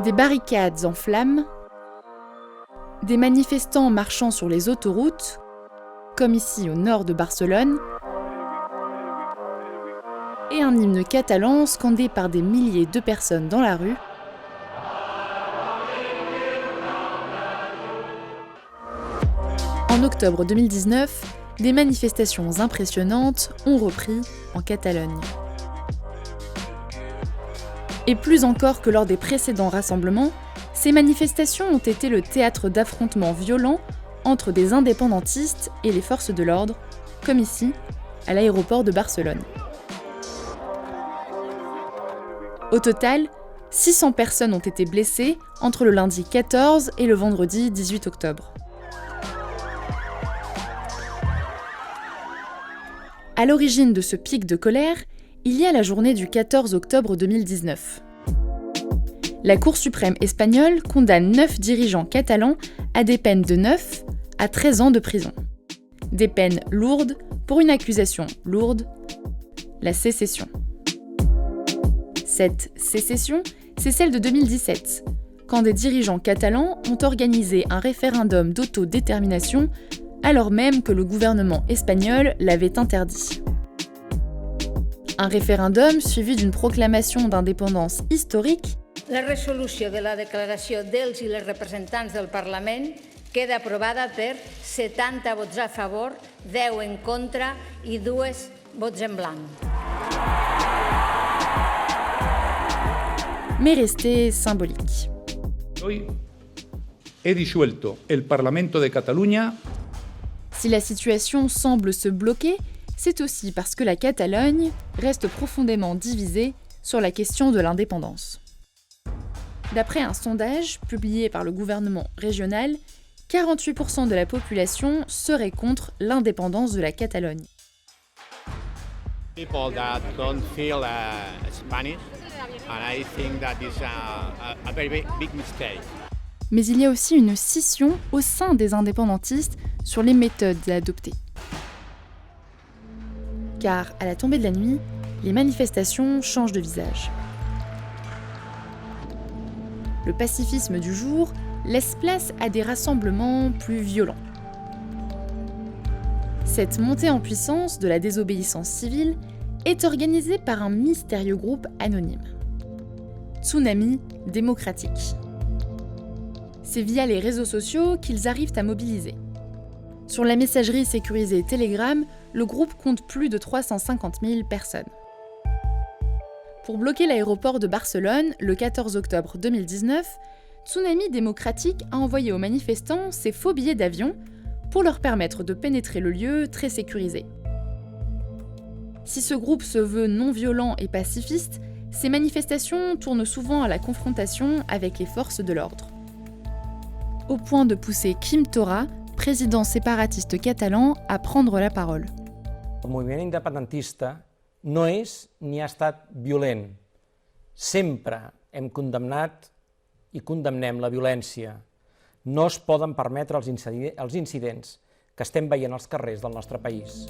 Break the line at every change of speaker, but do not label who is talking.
Des barricades en flammes, des manifestants marchant sur les autoroutes, comme ici au nord de Barcelone, et un hymne catalan scandé par des milliers de personnes dans la rue. En octobre 2019, des manifestations impressionnantes ont repris en Catalogne. Et plus encore que lors des précédents rassemblements, ces manifestations ont été le théâtre d'affrontements violents entre des indépendantistes et les forces de l'ordre, comme ici, à l'aéroport de Barcelone. Au total, 600 personnes ont été blessées entre le lundi 14 et le vendredi 18 octobre. À l'origine de ce pic de colère, il y a la journée du 14 octobre 2019. La Cour suprême espagnole condamne 9 dirigeants catalans à des peines de 9 à 13 ans de prison. Des peines lourdes pour une accusation lourde, la sécession. Cette sécession, c'est celle de 2017, quand des dirigeants catalans ont organisé un référendum d'autodétermination alors même que le gouvernement espagnol l'avait interdit. Un référendum suivi d'une proclamation d'indépendance historique.
La resolució de la declaració dels i les representants del Parlament queda aprovada per 70 vots a favor, 10 en contra i 2 vots en blanc.
Mais resté symbolique.
Hoy he disuelto el Parlamento de Cataluña.
Si la situation semble se bloquer, c'est aussi parce que la Catalogne reste profondément divisée sur la question de l'indépendance. D'après un sondage publié par le gouvernement régional, 48% de la population serait contre l'indépendance de la Catalogne.
People that don't feel Spanish, and I think that is a very big mistake.
Mais il y a aussi une scission au sein des indépendantistes sur les méthodes adoptées. Car à la tombée de la nuit, les manifestations changent de visage. Le pacifisme du jour laisse place à des rassemblements plus violents. Cette montée en puissance de la désobéissance civile est organisée par un mystérieux groupe anonyme. Tsunami démocratique. C'est via les réseaux sociaux qu'ils arrivent à mobiliser. Sur la messagerie sécurisée Telegram, le groupe compte plus de 350 000 personnes. Pour bloquer l'aéroport de Barcelone, le 14 octobre 2019, Tsunami démocratique a envoyé aux manifestants ses faux billets d'avion pour leur permettre de pénétrer le lieu très sécurisé. Si ce groupe se veut non violent et pacifiste, ces manifestations tournent souvent à la confrontation avec les forces de l'ordre. Au point de pousser Quim Torra, président séparatiste catalan, à prendre la parole.
El moviment independentista no és ni ha estat violent. Sempre hem condemnat i condemnem la violència. No es poden permetre els incidents que estem veient als carrers del nostre país.